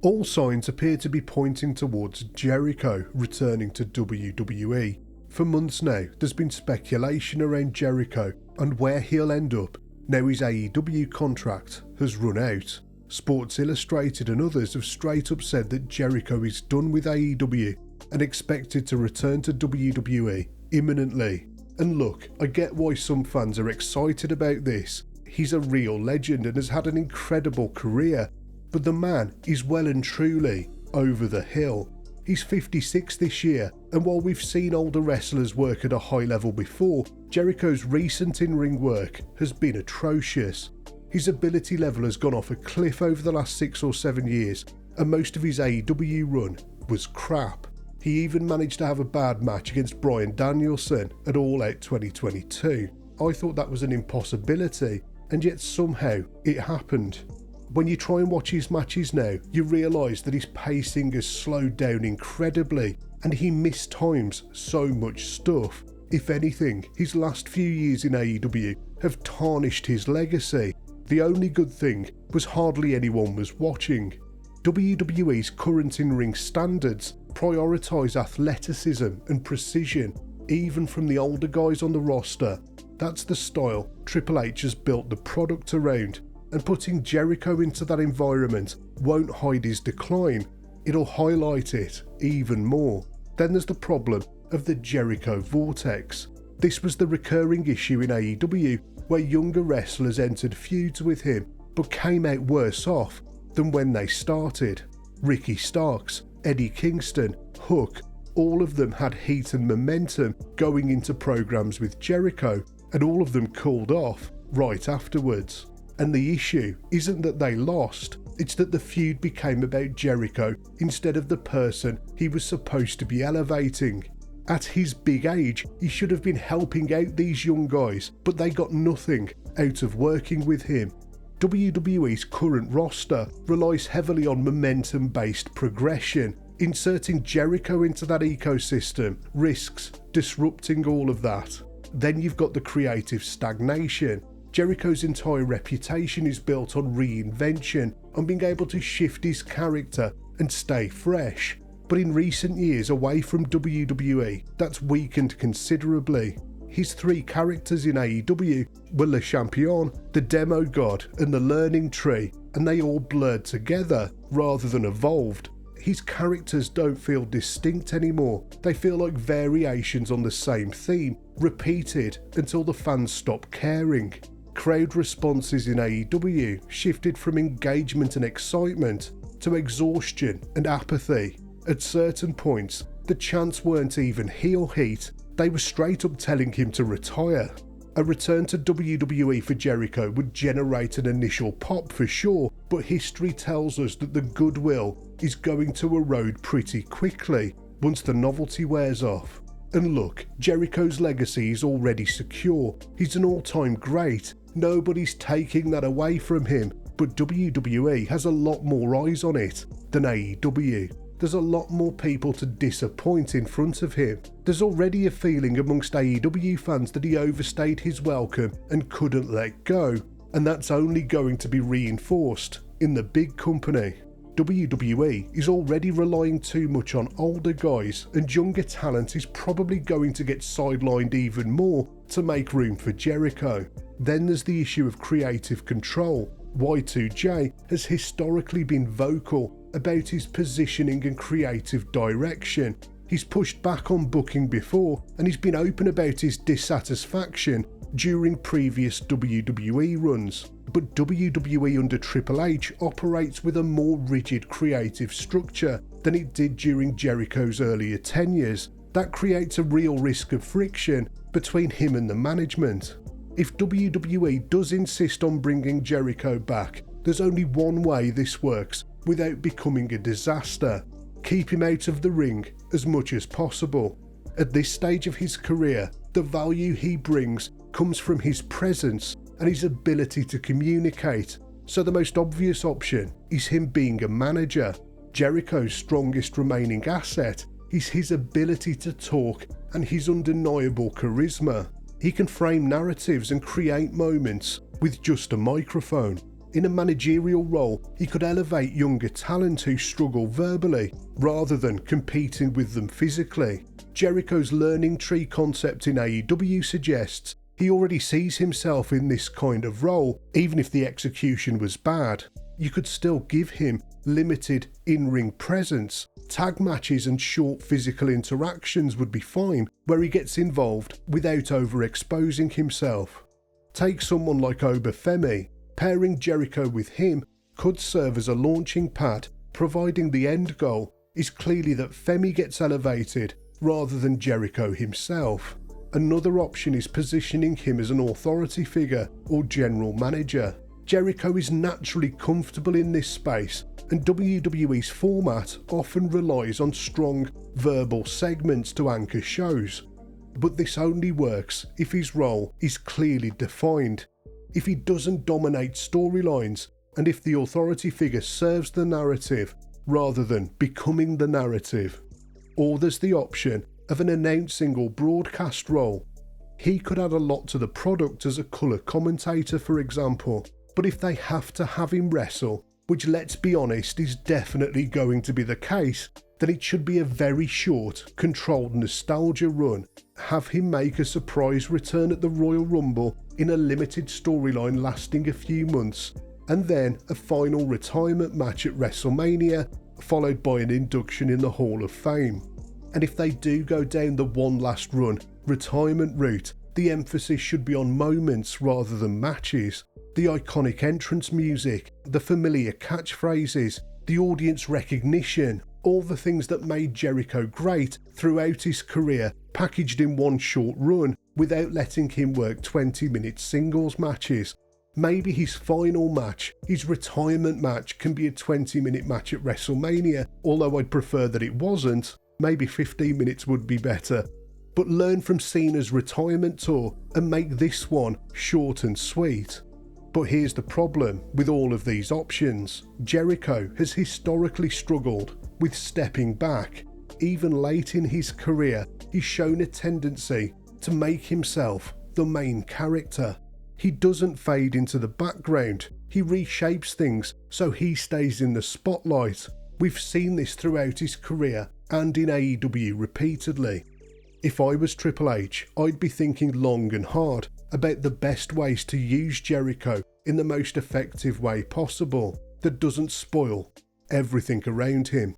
All signs appear to be pointing towards Jericho returning to WWE. For months now, there's been speculation around Jericho and where he'll end up now his AEW contract has run out. Sports Illustrated and others have straight up said that Jericho is done with AEW and expected to return to WWE imminently. And look, I get why some fans are excited about this. He's a real legend and has had an incredible career, but the man is well and truly over the hill. He's 56 this year, and while we've seen older wrestlers work at a high level before, Jericho's recent in-ring work has been atrocious. His ability level has gone off a cliff over the last 6 or 7 years, and most of his AEW run was crap. He even managed to have a bad match against Bryan Danielson at All Out 2022. I thought that was an impossibility, and yet somehow it happened. When you try and watch his matches now, you realise that his pacing has slowed down incredibly, and he mistimes so much stuff. If anything, his last few years in AEW have tarnished his legacy. The only good thing was hardly anyone was watching. WWE's current in-ring standards prioritise athleticism and precision, even from the older guys on the roster. That's the style Triple H has built the product around, and putting Jericho into that environment won't hide his decline, it'll highlight it even more. Then there's the problem of the Jericho vortex. This was the recurring issue in AEW, where younger wrestlers entered feuds with him but came out worse off than when they started. Ricky Starks, Eddie Kingston, Hook, all of them had heat and momentum going into programs with Jericho, and all of them cooled off right afterwards. And the issue isn't that they lost, it's that the feud became about Jericho instead of the person he was supposed to be elevating. At his big age, he should have been helping out these young guys, but they got nothing out of working with him. WWE's current roster relies heavily on momentum-based progression. Inserting Jericho into that ecosystem risks disrupting all of that. Then you've got the creative stagnation. Jericho's entire reputation is built on reinvention, on being able to shift his character and stay fresh. But in recent years away from WWE, that's weakened considerably. His 3 characters in AEW were Le Champion, the Demo God and the Learning Tree, and they all blurred together rather than evolved. His characters don't feel distinct anymore, they feel like variations on the same theme, repeated until the fans stop caring. Crowd responses in AEW shifted from engagement and excitement to exhaustion and apathy. At certain points, the chants weren't even heel heat, they were straight up telling him to retire. A return to WWE for Jericho would generate an initial pop for sure, but history tells us that the goodwill is going to erode pretty quickly once the novelty wears off. And look, Jericho's legacy is already secure, he's an all-time great, nobody's taking that away from him, but WWE has a lot more eyes on it than AEW. There's a lot more people to disappoint in front of him. There's already a feeling amongst AEW fans that he overstayed his welcome and couldn't let go, and that's only going to be reinforced in the big company. WWE is already relying too much on older guys, and younger talent is probably going to get sidelined even more to make room for Jericho. Then there's the issue of creative control. Y2J has historically been vocal about his positioning and creative direction. He's pushed back on booking before, and he's been open about his dissatisfaction during previous WWE runs. But WWE under Triple H operates with a more rigid creative structure than it did during Jericho's earlier tenures. That creates a real risk of friction between him and the management. If WWE does insist on bringing Jericho back, there's only one way this works without becoming a disaster. Keep him out of the ring as much as possible. At this stage of his career, the value he brings comes from his presence and his ability to communicate, so the most obvious option is him being a manager. Jericho's strongest remaining asset is his ability to talk and his undeniable charisma. He can frame narratives and create moments with just a microphone. In a managerial role, he could elevate younger talent who struggle verbally, rather than competing with them physically. Jericho's learning tree concept in AEW suggests he already sees himself in this kind of role, even if the execution was bad. You could still give him limited in-ring presence. Tag matches and short physical interactions would be fine, where he gets involved without overexposing himself. Take someone like Obafemi. Pairing Jericho with him could serve as a launching pad, providing the end goal is clearly that Femi gets elevated rather than Jericho himself. Another option is positioning him as an authority figure or general manager. Jericho is naturally comfortable in this space, and WWE's format often relies on strong verbal segments to anchor shows. But this only works if his role is clearly defined, if he doesn't dominate storylines, and if the authority figure serves the narrative rather than becoming the narrative. Or there's the option of an announcing or broadcast role. He could add a lot to the product as a colour commentator, for example, but if they have to have him wrestle, which let's be honest is definitely going to be the case, then it should be a very short, controlled nostalgia run. Have him make a surprise return at the Royal Rumble in a limited storyline lasting a few months, and then a final retirement match at WrestleMania, followed by an induction in the Hall of Fame. And if they do go down the one last run retirement route, the emphasis should be on moments rather than matches. The iconic entrance music, the familiar catchphrases, the audience recognition, all the things that made Jericho great throughout his career packaged in one short run without letting him work 20-minute singles matches. Maybe his final match, his retirement match, can be a 20-minute match at WrestleMania, although I'd prefer that it wasn't. Maybe 15 minutes would be better. But learn from Cena's retirement tour and make this one short and sweet. But here's the problem with all of these options. Jericho has historically struggled with stepping back. Even late in his career, he's shown a tendency to make himself the main character. He doesn't fade into the background. He reshapes things so he stays in the spotlight. We've seen this throughout his career and in AEW repeatedly. If I was Triple H, I'd be thinking long and hard about the best ways to use Jericho in the most effective way possible that doesn't spoil everything around him.